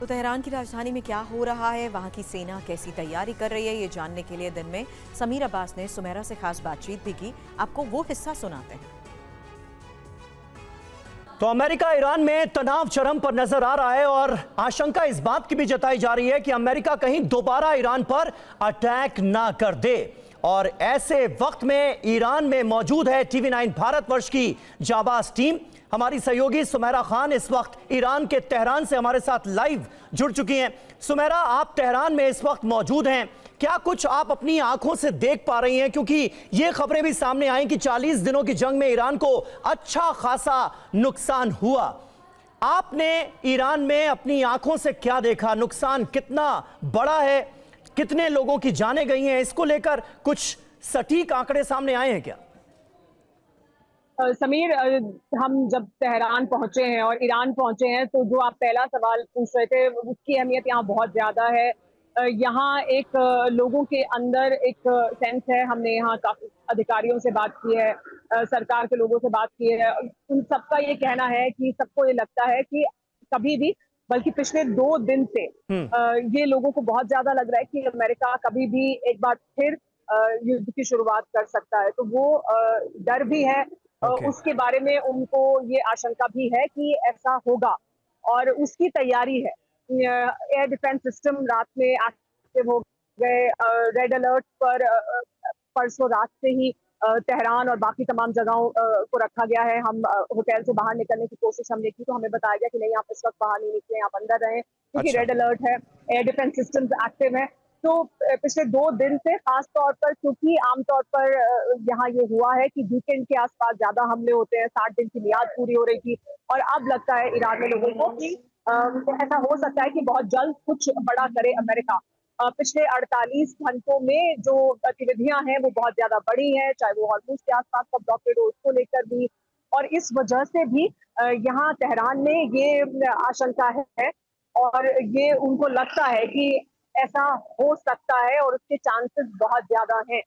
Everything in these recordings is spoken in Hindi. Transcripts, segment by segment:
तो तेहरान की राजधानी में क्या हो रहा है, वहां की सेना कैसी तैयारी कर रही है, ये जानने के लिए दिन में समीर अब्बास ने सुमेरा से खास बातचीत भी की। आपको वो हिस्सा सुनाते हैं। तो अमेरिका ईरान में तनाव चरम पर नजर आ रहा है और आशंका इस बात की भी जताई जा रही है कि अमेरिका कहीं दोबारा ईरान पर अटैक ना कर दे। और ऐसे वक्त में ईरान में मौजूद है TV9 भारतवर्ष की जाबाज टीम। हमारी सहयोगी सुमेरा खान इस वक्त ईरान के तेहरान से हमारे साथ लाइव जुड़ चुकी हैं। सुमेरा, आप तेहरान में इस वक्त मौजूद हैं, क्या कुछ आप अपनी आंखों से देख पा रही हैं? क्योंकि ये खबरें भी सामने आई कि 40 दिनों की जंग में ईरान को अच्छा खासा नुकसान हुआ। आपने ईरान में अपनी आंखों से क्या देखा? नुकसान कितना बड़ा है, कितने लोगों की जानें गई हैं? इसको लेकर कुछ सटीक आंकड़े सामने आए हैं क्या? समीर, हम जब तेहरान पहुंचे हैं और ईरान पहुंचे हैं, तो जो आप पहला सवाल पूछ रहे थे उसकी अहमियत यहाँ बहुत ज्यादा है। यहाँ एक लोगों के अंदर एक सेंस है। हमने यहाँ काफी अधिकारियों से बात की है, सरकार के लोगों से बात की है। उन सबका ये कहना है कि सबको ये लगता है कि कभी भी, बल्कि पिछले 2 दिन से ये लोगों को बहुत ज्यादा लग रहा है कि अमेरिका कभी भी एक बार फिर युद्ध की शुरुआत कर सकता है। तो वो डर भी है। उसके बारे में उनको ये आशंका भी है कि ऐसा होगा और उसकी तैयारी है। एयर डिफेंस सिस्टम रात में एक्टिव हो गए। रेड अलर्ट पर परसों रात से ही तेहरान और बाकी तमाम जगहों को रखा गया है। हम होटल से बाहर निकलने की कोशिश हमने की तो हमें बताया गया कि नहीं, आप इस वक्त बाहर नहीं निकले, आप अंदर रहें, क्योंकि रेड अलर्ट है, एयर डिफेंस सिस्टम्स एक्टिव है। तो पिछले 2 दिन से खास तौर पर, क्योंकि आमतौर पर यहाँ ये हुआ है कि वीकेंड के आसपास ज्यादा हमले होते हैं, 60 दिन की मियाद पूरी हो रही थी और अब लगता है ईरान में लोगों को कि ऐसा हो सकता है कि बहुत जल्द कुछ बड़ा करे अमेरिका। पिछले 48 घंटों में जो गतिविधियां हैं वो बहुत ज्यादा बड़ी हैं, चाहे वो हॉर्मुज के आसपास का ब्लॉकेड हो उसको लेकर भी, और इस वजह से भी यहाँ तेहरान में ये आशंका है और ये उनको लगता है कि ऐसा हो सकता है और उसके चांसेस बहुत ज्यादा हैं।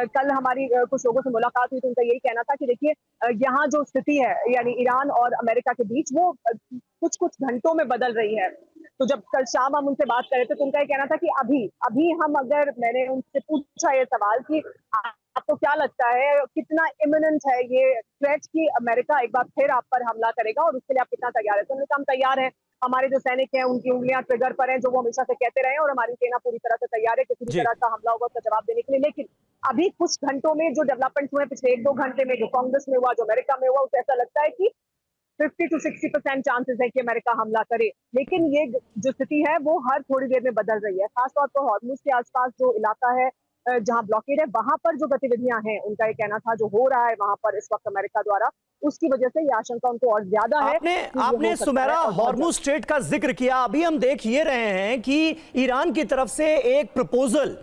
कल हमारी कुछ लोगों से मुलाकात हुई तो उनका यही कहना था कि देखिए, यहाँ जो स्थिति है यानी ईरान और अमेरिका के बीच, वो कुछ कुछ घंटों में बदल रही है। तो जब कल शाम हम उनसे बात कर रहे थे तो उनका ये कहना था कि अभी अभी हम, अगर मैंने उनसे पूछा ये सवाल कि आपको क्या लगता है कितना इमिनेंट है ये थ्रेट कि अमेरिका एक बार फिर आप पर हमला करेगा और उसके लिए आप कितना तैयार है, तो उन्होंने कहा हम तैयार हैं। हमारे जो सैनिक हैं उनकी उंगलियां ट्रिगर पर हैं, जो वो हमेशा से कहते रहे, और हमारी सेना पूरी तरह से तैयार है किसी भी तरह का हमला होगा उसका जवाब देने के लिए। लेकिन अभी कुछ घंटों में जो डेवलपमेंट हुए, पिछले 1-2 घंटे में, जो कांग्रेस में हुआ, जो अमेरिका में हुआ, उसे ऐसा लगता है कि 50 to 60% चांसेस है कि अमेरिका हमला करे। लेकिन ये जो स्थिति है वो हर थोड़ी देर में बदल रही है। खासतौर पर हॉर्मुज के आसपास जो इलाका है जहां ब्लॉकेड है, वहां पर जो गतिविधियां हैं, उनका ये कहना था जो हो रहा है वहां पर इस वक्त अमेरिका द्वारा, उसकी वजह से ये आशंका उनको और ज्यादा है। आपने सुमेरा हॉर्मुज स्ट्रेट का जिक्र किया। अभी हम देख ये रहे हैं कि ईरान की तरफ से एक प्रपोजल,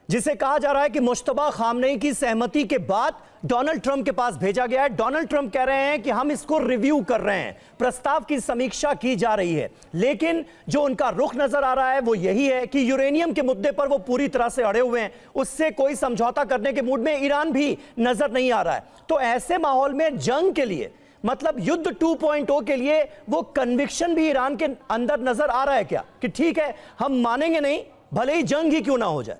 जिसे कहा जा रहा है कि मुश्तबा खामनेई की सहमति के बाद डोनाल्ड ट्रंप के पास भेजा गया है। डोनाल्ड ट्रंप कह रहे हैं कि हम इसको रिव्यू कर रहे हैं, प्रस्ताव की समीक्षा की जा रही है। लेकिन जो उनका रुख नजर आ रहा है वो यही है कि यूरेनियम के मुद्दे पर वो पूरी तरह से अड़े हुए हैं, उससे कोई समझौता करने के मूड में ईरान भी नजर नहीं आ रहा है। तो ऐसे माहौल में जंग के लिए, मतलब युद्ध 2.0 के लिए, वो कन्विक्शन भी ईरान के अंदर नजर आ रहा है क्या कि ठीक है, हम मानेंगे नहीं भले ही जंग ही क्यों ना हो जाए?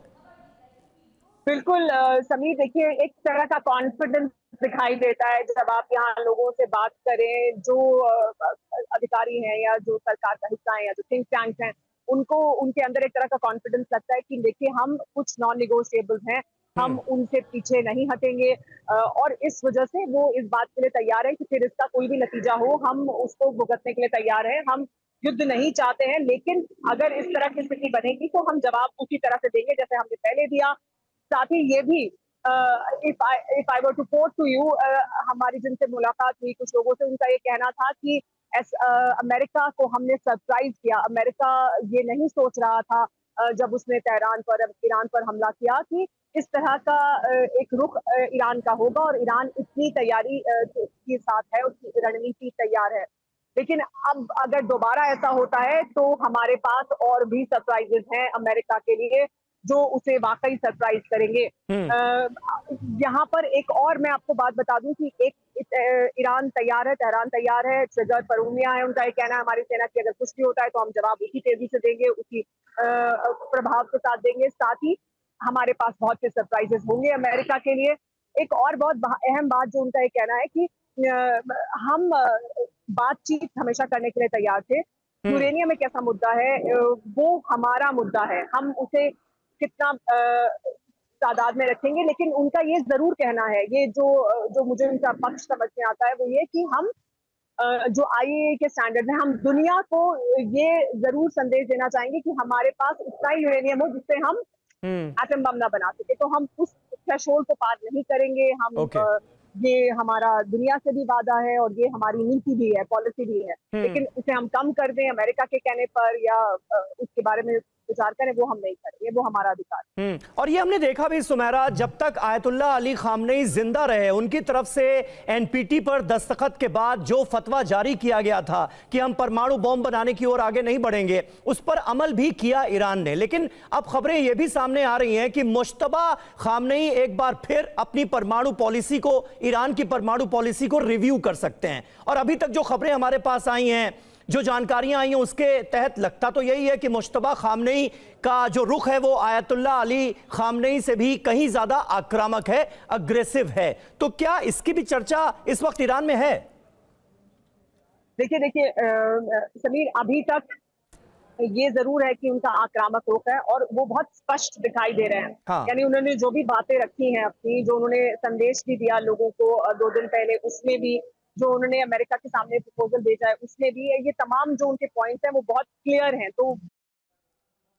बिल्कुल समीर, देखिए, एक तरह का कॉन्फिडेंस दिखाई देता है जब आप यहाँ लोगों से बात करें जो अधिकारी हैं या जो सरकार का हिस्सा है या जो थिंक टैंक हैं, उनको उनके अंदर एक तरह का कॉन्फिडेंस लगता है कि देखिए, हम कुछ नॉन निगोशिएबल हैं, हम उनसे पीछे नहीं हटेंगे। और इस वजह से वो इस बात के लिए तैयार है कि फिर इसका कोई भी नतीजा हो, हम उसको भुगतने के लिए तैयार हैं। हम युद्ध नहीं चाहते हैं, लेकिन अगर इस तरह की स्थिति बनेगी तो हम जवाब उसी तरह से देंगे जैसे हमने पहले दिया। साथ ही ये भी, if I were to quote to you, हमारी जिनसे मुलाकात हुई कुछ लोगों से, उनका ये कहना था कि अमेरिका को हमने सरप्राइज किया। अमेरिका ये नहीं सोच रहा था जब उसने तेहरान पर, ईरान पर हमला किया, कि इस तरह का एक रुख ईरान का होगा और ईरान इतनी तैयारी के साथ है, उसकी रणनीति तैयार है। लेकिन अब अगर दोबारा ऐसा होता है तो हमारे पास और भी सरप्राइजेस हैं अमेरिका के लिए, जो उसे वाकई सरप्राइज करेंगे। यहाँ पर एक और मैं आपको बात बता दूं कि ईरान तैयार है, तेहरान तैयार है, ट्रिगर पर उंगलियां है, उनका ये कहना है हमारी सेना की अगर कुछ भी होता है तो हम जवाब उसी तेजी से देंगे, उसी प्रभाव के साथ देंगे। साथ ही हमारे पास बहुत से सरप्राइजेस होंगे अमेरिका के लिए। एक और बहुत अहम बात जो उनका ये कहना है कि हम बातचीत हमेशा करने के लिए तैयार थे। यूरेनियम एक ऐसा मुद्दा है, वो हमारा मुद्दा है, हम उसे कितना तादाद में रखेंगे, लेकिन उनका ये जरूर कहना है, ये जो मुझे उनका पक्ष समझ में आता है वो ये कि हम जो आईएईए के स्टैंडर्ड है, हम दुनिया को ये जरूर संदेश देना चाहेंगे कि हमारे पास इतना ही यूरेनियम हो जिससे हम एटम बम ना बना सके। तो हम उस थ्रेशोल्ड को पार नहीं करेंगे। हम ये हमारा दुनिया से भी वादा है और ये हमारी नीति भी है, पॉलिसी भी है, लेकिन उसे हम कम कर दें अमेरिका के कहने पर या उसके बारे में विचार करें, वो हम नहीं करेंगे, वो हमारा अधिकार है। और ये हमने देखा भी सुमेरा, जब तक आयतुल्लाह अली खामनेई जिंदा रहे, उनकी तरफ से एनपीटी पर दस्तखत के बाद जो फतवा जारी किया गया था कि हम परमाणु बॉम्ब बनाने की ओर आगे नहीं बढ़ेंगे, उस पर अमल भी किया ईरान ने। लेकिन अब खबरें ये भी सामने आ रही हैं कि मुश्तबा खामनेई एक बार फिर अपनी परमाणु पॉलिसी को, ईरान की परमाणु पॉलिसी को रिव्यू कर सकते हैं। और अभी तक जो खबरें हमारे पास आई हैं, जो जानकारियां आई हैं, उसके तहत लगता तो यही है कि मुश्तबा खामनेई का जो रुख है वो आयतुल्लाह अली खामनेई से भी कहीं ज्यादा आक्रामक है, अग्रेसिव है। तो क्या इसकी भी चर्चा इस वक्त ईरान में है? देखिए समीर, अभी तक ये जरूर है कि उनका आक्रामक रुख है और वो बहुत स्पष्ट दिखाई दे रहे हैं। हाँ। यानी उन्होंने जो भी बातें रखी हैं अपनी, जो उन्होंने संदेश भी दिया लोगों को 2 दिन पहले, उसमें भी जो उन्होंने अमेरिका के सामने प्रपोजल भेजा है उसमें भी ये तमाम जो उनके पॉइंट्स हैं वो बहुत क्लियर हैं। तो